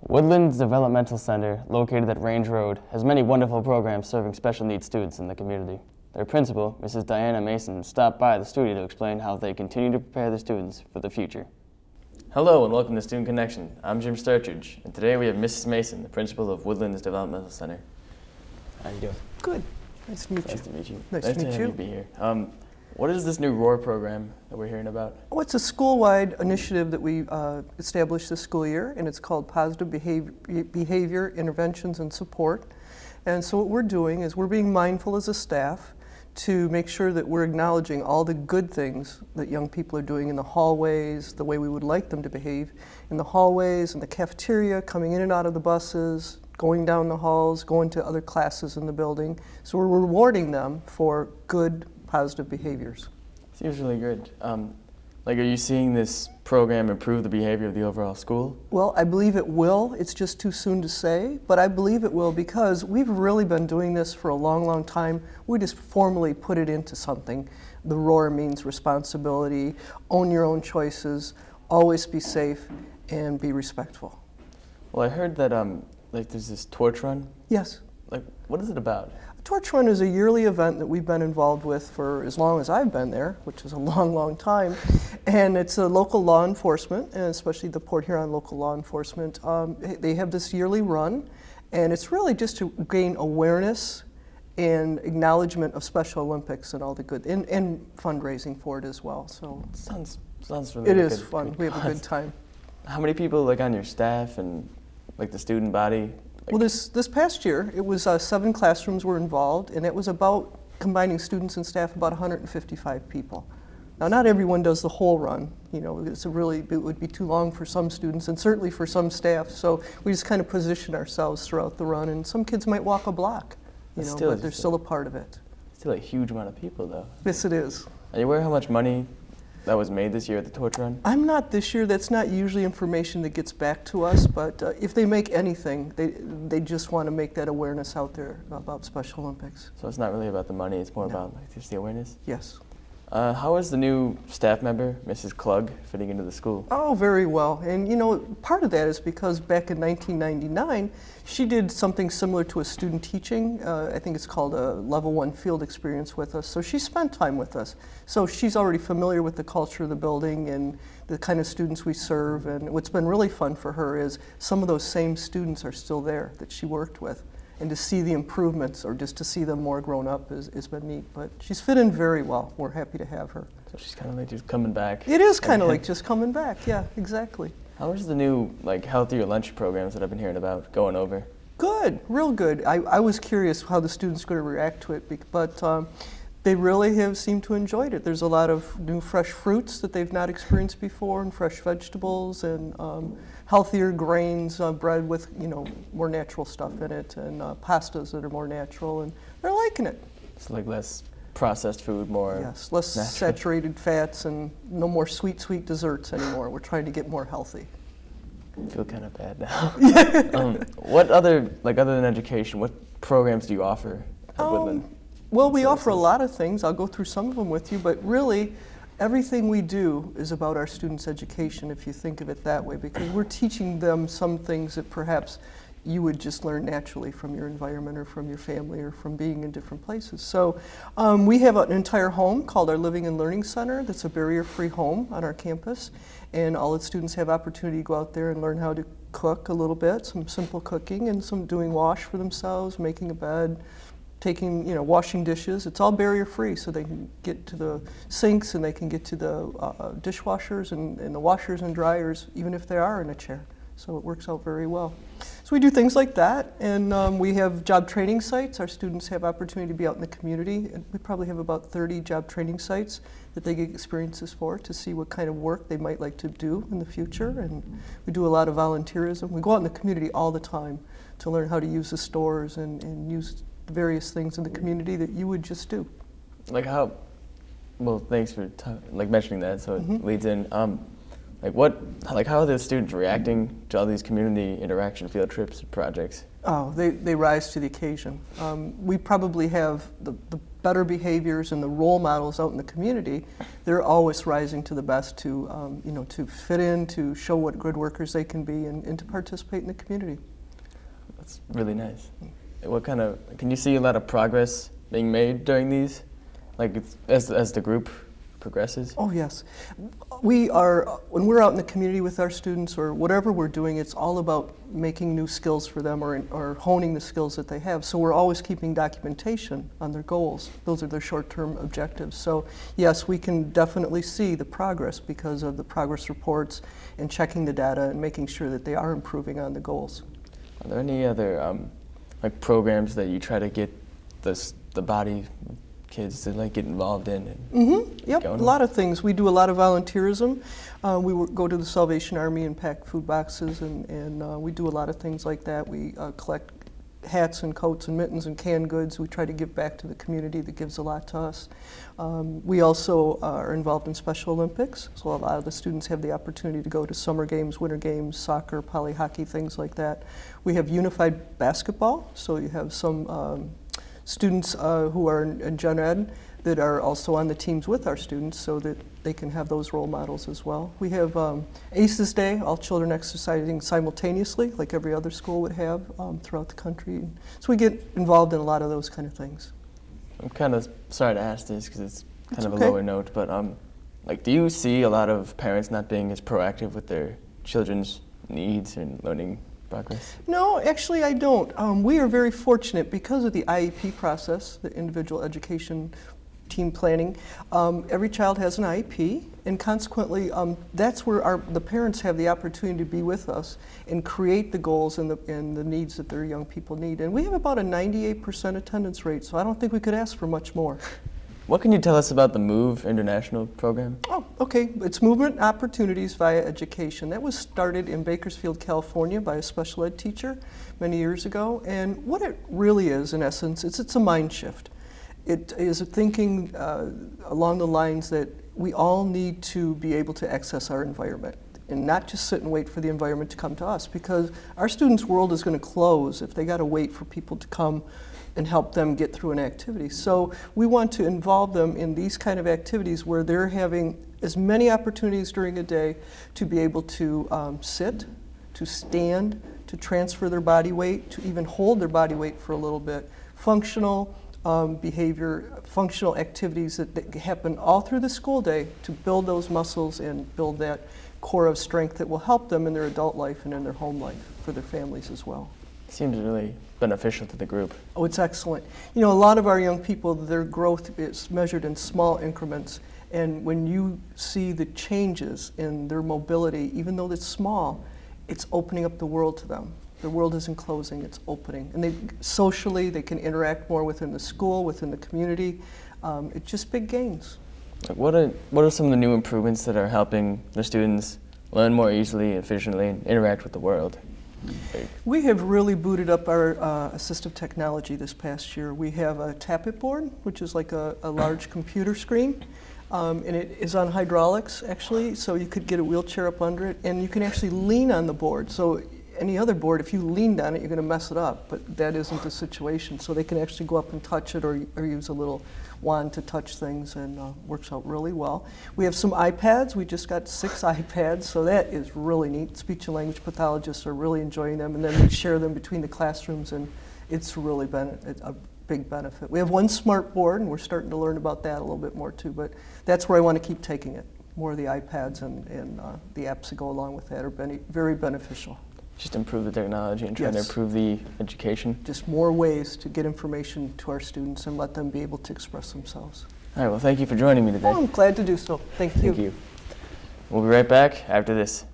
Woodland Developmental Center, located at Range Road, has many wonderful programs serving special needs students in the community. Their principal, Mrs. Diana Maison, stopped by the studio to explain how they continue to prepare the students for the future. Hello and welcome to Student Connection. I'm Jim Sturtridge, and today we have Mrs. Mason, the principal of Woodland Developmental Center. How you doing? Good. Nice to meet you. Nice to meet you. Nice to have you be here. What is this new ROAR program that we're hearing about? Oh, it's a school-wide initiative that we established this school year, and it's called Positive Behavior Interventions and Support. And so what we're doing is we're being mindful as a staff to make sure that we're acknowledging all the good things that young people are doing in the hallways, the way we would like them to behave in the hallways, in the cafeteria, coming in and out of the buses, going down the halls, going to other classes in the building. So we're rewarding them for good, positive behaviors. Seems really good. Are you seeing this program improve the behavior of the overall school? Well, I believe it will. It's just too soon to say, but I believe it will because we've really been doing this for a long, long time. We just formally put it into something. The ROAR means responsibility, own your own choices, always be safe, and be respectful. Well, I heard that there's this torch run. Yes. What is it about? Torch Run is a yearly event that we've been involved with for as long as I've been there, which is a long, long time. And it's a local law enforcement, and especially the Port Huron local law enforcement. They have this yearly run, and it's really just to gain awareness and acknowledgement of Special Olympics and all the good, and fundraising for it as well. So Sounds really it good. is fun. We have a good time. How many people on your staff and the student body? Well, this past year, it was 7 classrooms were involved, and it was about combining students and staff, about 155 people. Now, not everyone does the whole run. It would be too long for some students, and certainly for some staff. So we just kind of position ourselves throughout the run, and some kids might walk a block, but they're still a part of it. Still a huge amount of people, though. Yes, it is. Are you aware how much money that was made this year at the torch run? I'm not this year. That's not usually information that gets back to us, but if they make anything, they just want to make that awareness out there about Special Olympics. So it's not really about the money, it's more about just the awareness? Yes. How is the new staff member, Mrs. Klug, fitting into the school? Oh, very well. And part of that is because back in 1999, she did something similar to a student teaching. I think it's called a Level 1 field experience with us. So she spent time with us. So she's already familiar with the culture of the building and the kind of students we serve. And what's been really fun for her is some of those same students are still there that she worked with. And to see the improvements, or just to see them more grown up, has been neat. But she's fit in very well. We're happy to have her. So she's kind of just coming back. It is kind of like just coming back. Yeah, exactly. How is the new healthier lunch programs that I've been hearing about going over? Good, real good. I was curious how the students are going to react to it, but they really have seemed to enjoy it. There's a lot of new fresh fruits that they've not experienced before, and fresh vegetables, and healthier grains, bread with more natural stuff in it, and pastas that are more natural, and they're liking it. It's less processed food, more yes, less natural. Saturated fats, and no more sweet desserts anymore. We're trying to get more healthy. I feel kind of bad now. What other than education, what programs do you offer at Woodland? Well, we offer a lot of things. I'll go through some of them with you, but really, everything we do is about our students' education, if you think of it that way, because we're teaching them some things that perhaps you would just learn naturally from your environment or from your family or from being in different places. So we have an entire home called our Living and Learning Center that's a barrier-free home on our campus, and all its students have opportunity to go out there and learn how to cook a little bit, some simple cooking, and some doing wash for themselves, making a bed, washing dishes. It's all barrier-free, so they can get to the sinks and they can get to the dishwashers and the washers and dryers, even if they are in a chair. So it works out very well. So we do things like that, and we have job training sites. Our students have opportunity to be out in the community, and we probably have about 30 job training sites that they get experiences for to see what kind of work they might like to do in the future. And we do a lot of volunteerism. We go out in the community all the time to learn how to use the stores and use various things in the community that you would just do. Thanks for mentioning that, so it leads in. How are the students reacting to all these community interaction field trips and projects? Oh, they rise to the occasion. We probably have the better behaviors and the role models out in the community, they're always rising to the best to, to fit in, to show what good workers they can be, and to participate in the community. That's really nice. Can you see a lot of progress being made during these, as the group progresses? Oh yes, when we're out in the community with our students or whatever we're doing, it's all about making new skills for them or honing the skills that they have. So we're always keeping documentation on their goals. Those are their short-term objectives. So yes, we can definitely see the progress because of the progress reports and checking the data and making sure that they are improving on the goals. Are there any other programs that you try to get the body kids to get involved in? Yep, a lot of things. We do a lot of volunteerism. We go to the Salvation Army and pack food boxes, and we do a lot of things like that. We collect hats and coats and mittens and canned goods. We try to give back to the community that gives a lot to us. We also are involved in Special Olympics, so a lot of the students have the opportunity to go to summer games, winter games, soccer, poly hockey, things like that. We have unified basketball, so you have some students who are in gen ed that are also on the teams with our students so that they can have those role models as well. We have ACES Day, all children exercising simultaneously like every other school would have throughout the country. So we get involved in a lot of those kind of things. I'm kind of sorry to ask this because it's kind of a lower note, but do you see a lot of parents not being as proactive with their children's needs and learning progress? No, actually I don't. We are very fortunate because of the IEP process, the individual education team planning. Every child has an IEP, and consequently that's where the parents have the opportunity to be with us and create the goals and the needs that their young people need. And we have about a 98% attendance rate, so I don't think we could ask for much more. What can you tell us about the MOVE International program? Oh, okay. It's Movement Opportunities via Education. That was started in Bakersfield, California by a special ed teacher many years ago. And what it really is, in essence, it's a mind shift. It is thinking along the lines that we all need to be able to access our environment and not just sit and wait for the environment to come to us, because our students' world is going to close if they got to wait for people to come and help them get through an activity. So we want to involve them in these kind of activities where they're having as many opportunities during a day to be able to sit, to stand, to transfer their body weight, to even hold their body weight for a little bit. Functional behavior, functional activities that happen all through the school day to build those muscles and build that core of strength that will help them in their adult life and in their home life for their families as well. Seems really beneficial to the group. Oh, it's excellent. You know, a lot of our young people, their growth is measured in small increments, and when you see the changes in their mobility, even though it's small, it's opening up the world to them. The world isn't closing, it's opening. And socially, they can interact more within the school, within the community. It's just big gains. What are some of the new improvements that are helping the students learn more easily, efficiently, and interact with the world? We have really booted up our assistive technology this past year. We have a tap-it board, which is like a large computer screen, and it is on hydraulics, actually, so you could get a wheelchair up under it, and you can actually lean on the board. So any other board, if you leaned on it, you're going to mess it up, but that isn't the situation. So they can actually go up and touch it or use a little wand to touch things, and works out really well. We have some iPads. We just got 6 iPads, so that is really neat. Speech and language pathologists are really enjoying them, and then we share them between the classrooms, and it's really been a big benefit. We have 1 smart board, and we're starting to learn about that a little bit more too, but that's where I want to keep taking it. More of the iPads and the apps that go along with that are very beneficial. Just improve the technology and try to improve the education? Just more ways to get information to our students and let them be able to express themselves. All right, well, thank you for joining me today. Oh, I'm glad to do so. Thank you. Thank you. We'll be right back after this.